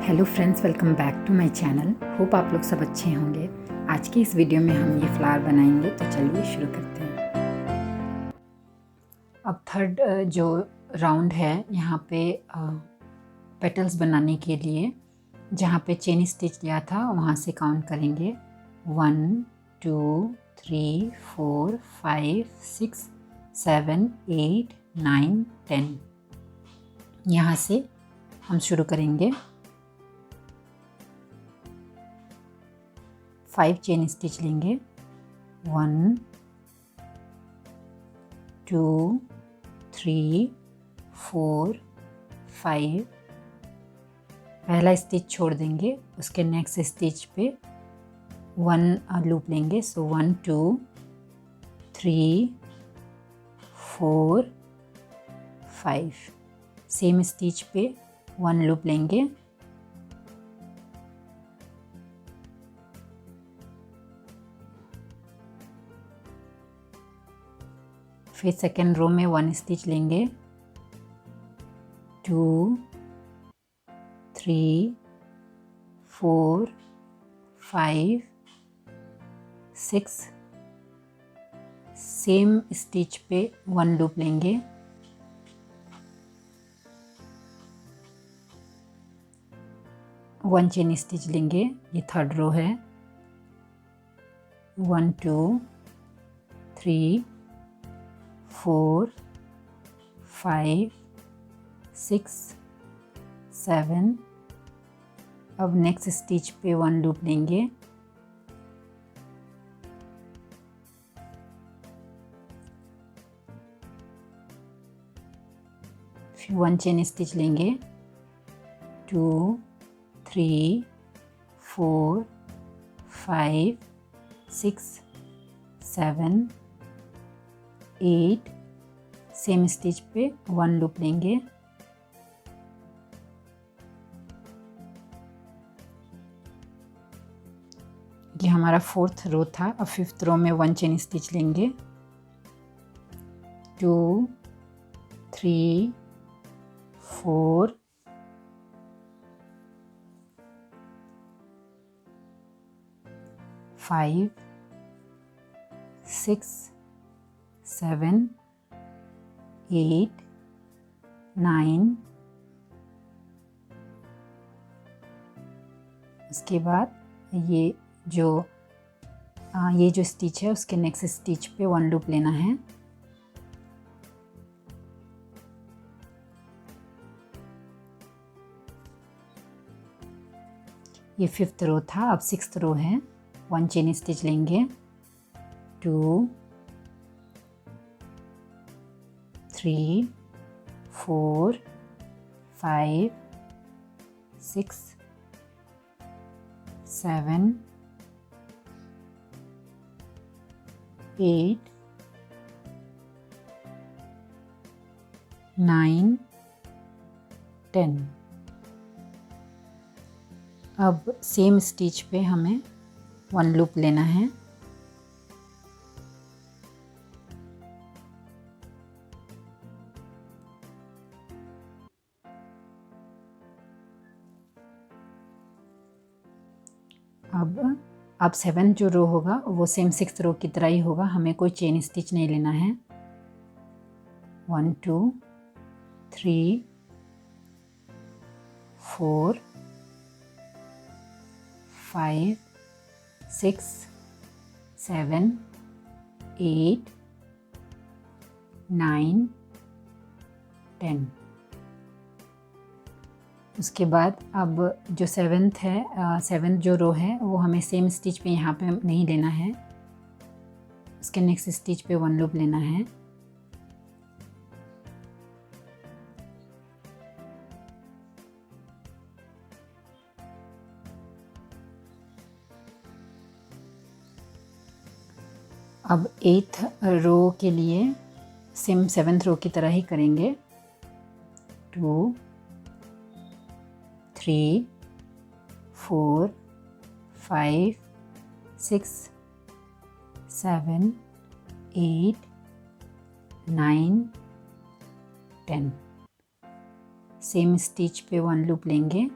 Hello friends, welcome back to my channel. Hope आप लोग सब अच्छे होंगे। आज की इस वीडियो में हम ये फ्लावर बनाएंगे, तो चलिए शुरू करते हैं। अब थर्ड जो राउंड है यहाँ पे पेटल्स बनाने के लिए जहाँ पे चेन स्टिच लिया था वहाँ से काउंट करेंगे 1 2 3 4 5 6 7 8 9 10। यहाँ से हम शुरू करेंगे 5 चेन स्टिच लेंगे। 1 2 3 4 5। पहला स्टिच छोड़ देंगे, उसके नेक्स्ट स्टिच पे 1 लूप लेंगे। सो 1 2 3 4 5। सेम स्टिच पे 1 लूप लेंगे। फिर सेकेंड रो में 1 स्टिच लेंगे। 2 3 4 5 6। सेम स्टिच पे 1 लूप लेंगे। वन चेन स्टिच लेंगे। ये थर्ड रो है। 1 2 3 4 5 6 7। अब नेक्स्ट स्टिच पे 1 लूप लेंगे। फिर 1 चेन स्टिच लेंगे। 2 3 4 5 6 7 8। सेम स्टिच पे 1 लूप लेंगे। ये हमारा फोर्थ रो था। अब फिफ्थ रो में 1 चेन स्टिच लेंगे। 2 3 4 5 6 7 8 9। उसके बाद ये जो स्टिच है उसके नेक्स्ट स्टिच पे 1 लूप लेना है। ये फिफ्थ रो था। अब सिक्स्थ रो है। 1 चेन स्टिच लेंगे। 2 3 4 5 6 7 8 9 10। अब सेम स्टिच पे हमें 1 लूप लेना है। अब 7 जो रो होगा वो सेम 6th रो की तरह ही होगा। हमें कोई चेन स्टिच नहीं लेना है। 1 2 3 4 5 6 7 8 9 10। उसके बाद अब जो सेवेंथ है, सेवेंथ जो रो है वो हमें सेम स्टिच पे यहाँ पे नहीं लेना है। उसके नेक्स्ट स्टिच पे 1 लूप लेना है। अब 8th रो के लिए सेम 7th रो की तरह ही करेंगे। 2 3 4 5 6 7 8 9 10। सेम स्टिच पे 1 लूप लेंगे।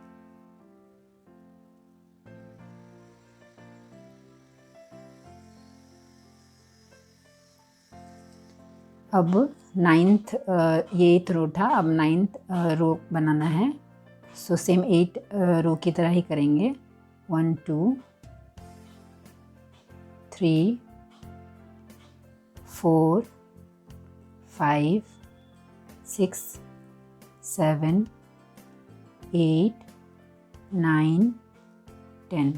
अब नाइन्थ ये 8th रो था, अब 9th रो बनाना है। सो सेम 8 रो की तरह ही करेंगे। 1 2 3 4 5 6 7 8 9 10।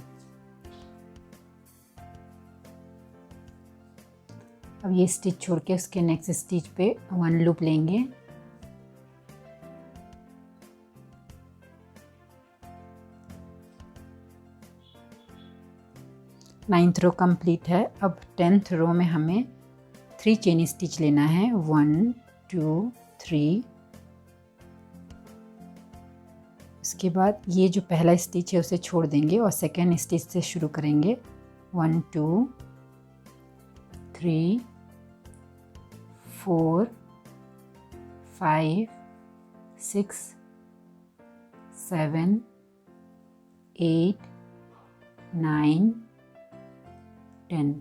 अब ये स्टिच छोड़ के उसके नेक्स्ट स्टिच पे 1 लूप लेंगे। नाइन्थ रो कंप्लीट है। अब 10th रो में हमें 3 चेन स्टिच लेना है। 1 2 3। उसके बाद ये जो पहला स्टिच है उसे छोड़ देंगे और सेकेंड स्टिच से शुरू करेंगे। 1 2 3 4 5 6 7 8 9 10।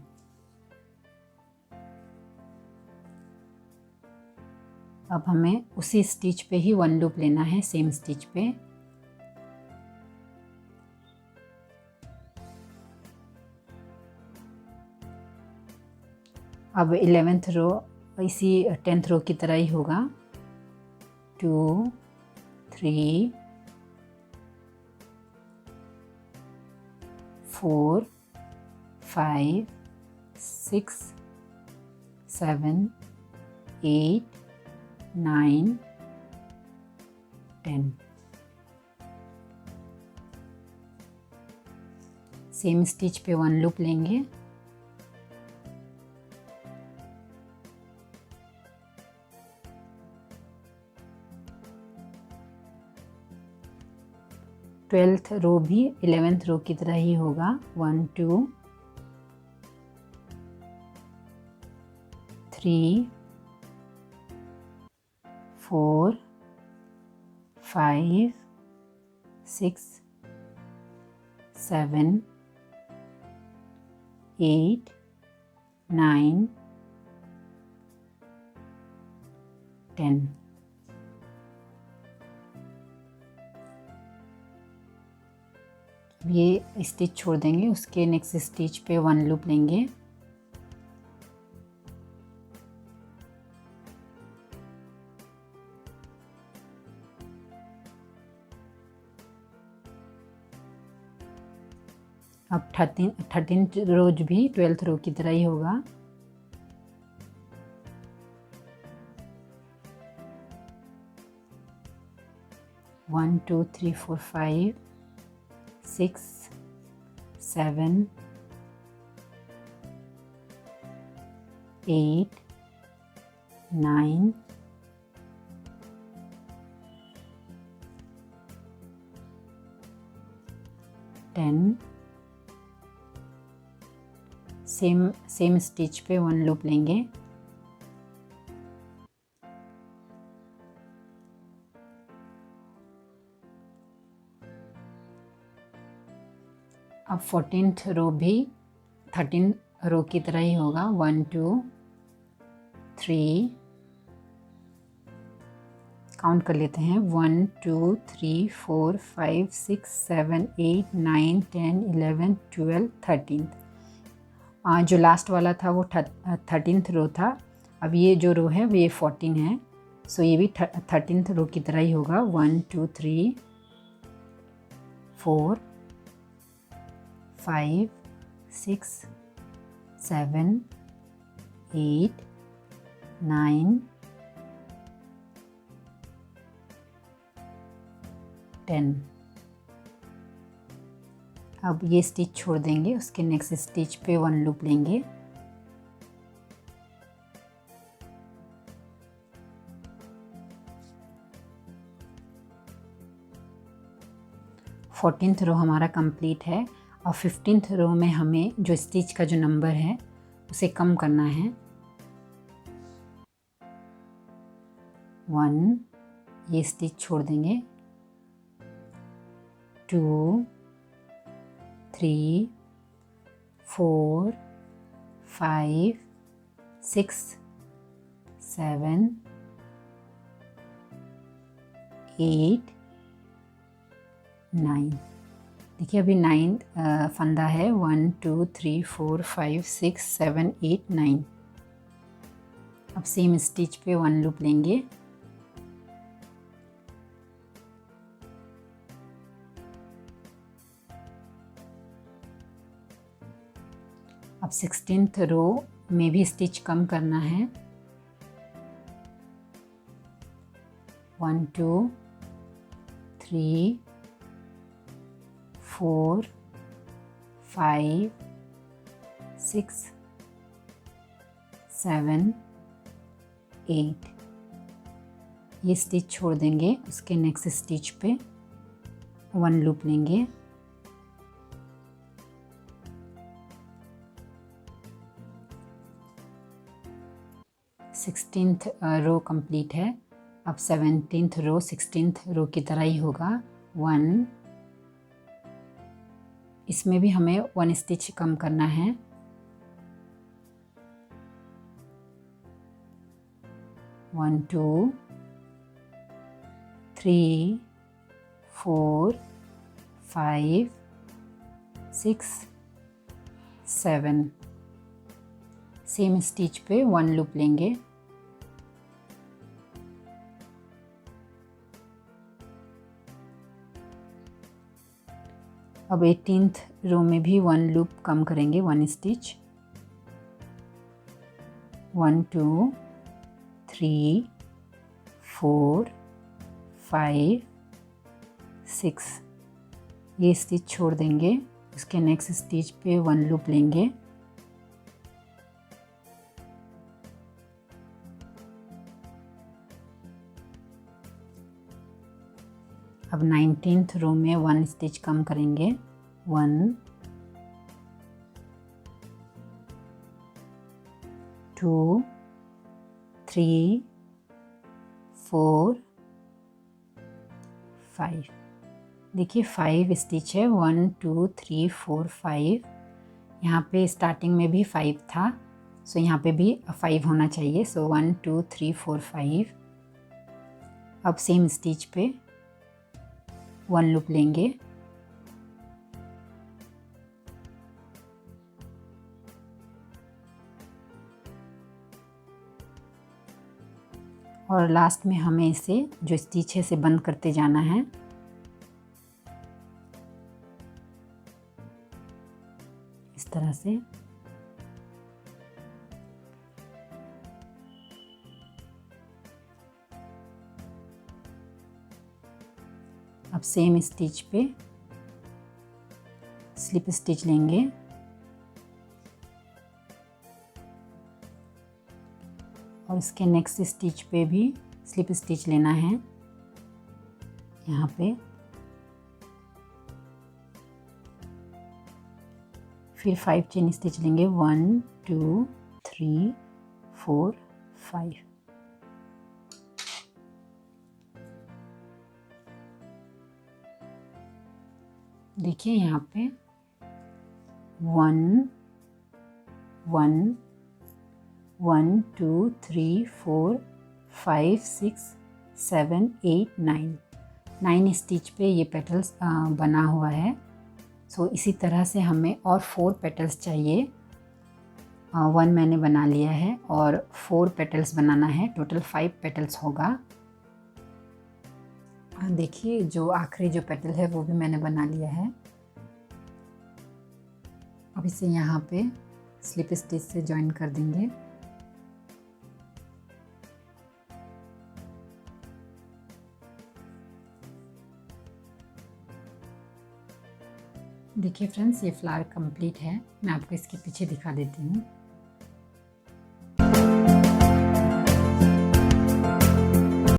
अब हमें उसी स्टिच पे ही 1 लूप लेना है, सेम स्टिच पे। अब 11th रो इसी 10th रो की तरह ही होगा। 2 3 4 5 6 7 8 9 10। सेम स्टिच पे 1 लूप लेंगे। ट्वेल्थ रो भी 11th रो की तरह ही होगा। 1 2 3 4 5 6 7 8 9 10। ये स्टिच छोड़ देंगे, उसके नेक्स्ट स्टिच पे 1 लूप लेंगे। अब 13th रोज भी 12th रो की तरह ही होगा। One two three four 5 6 7 8 9 10। Same stitch पे 1 लूप लेंगे। अब 14th रो भी 13 रो की तरह ही होगा। 1 2 3 काउंट कर लेते हैं। 1 2 3 4 5 6 7 8 9 10 11 12 13। जो लास्ट वाला था वो 13th रो था। अब ये जो रो है वो ये 14 है। सो ये भी 13th रो की तरह ही होगा। 1 2 3 4 5 6 7 8 9 10। अब ये स्टिच छोड़ देंगे, उसके नेक्स्ट स्टिच पे 1 लूप लेंगे। फोर्टीन्थ रो हमारा कंप्लीट है। और 15th रो में हमें जो स्टिच का जो नंबर है उसे कम करना है। 1 ये स्टिच छोड़ देंगे। 2 3 4 5 6 7 8 9। देखिए अभी 9 फंदा है। 1 2 3 4 5 6 7 8 9। अब सेम स्टिच पे 1 लूप लेंगे। अब 16th रो में भी स्टिच कम करना है। 1 2 3 4 5 6 7 8। ये स्टिच छोड़ देंगे, उसके नेक्स्ट स्टिच पे 1 लूप लेंगे। सिक्सटीन्थ रो कंप्लीट है। अब 17th रो 16th रो की तरह ही होगा। 1, इसमें भी हमें 1 स्टिच कम करना है। 1 2 3 4 5 6 7। सेम स्टिच पे 1 लूप लेंगे। अब 18th रो में भी 1 लूप कम करेंगे, 1 स्टिच। 1 2 3 4 5 6। ये स्टिच छोड़ देंगे, उसके नेक्स्ट स्टिच पे 1 लूप लेंगे। अब 19th रो में 1 स्टिच कम करेंगे। 1 2 3 4 5। देखिए 5 स्टिच है। 1 2 3 4 5। यहाँ पे स्टार्टिंग में भी 5 था, सो यहाँ पे भी 5 होना चाहिए। सो 1 2 3 4 5। अब सेम स्टिच पे 1 लूप लेंगे। और लास्ट में हमें इसे जो स्टिच है इसे बंद करते जाना है। इस तरह से। अब same stitch pay slip stitch लेंगे और इसके नेक्स्ट स्टिच पे भी स्लिप स्टिच लेना है। यहाँ पे फिर 5 चेन स्टिच लेंगे। 1 2 3 4 5। देखिए यहाँ पे 1 1 1 2 3 4 5 6 7 8 9। 9 स्टिच पे ये पेटल्स बना हुआ है। सो इसी तरह से हमें और 4 पेटल्स चाहिए। 1 मैंने बना लिया है और 4 पेटल्स बनाना है। टोटल 5 पेटल्स होगा। देखिए जो आखिरी जो पेटल है वो भी मैंने बना लिया है। अब इसे यहाँ पे स्लिप स्टिच से जॉइन कर देंगे। देखिए फ्रेंड्स, ये फ्लावर कंप्लीट है। मैं आपको इसके पीछे दिखा देती हूँ।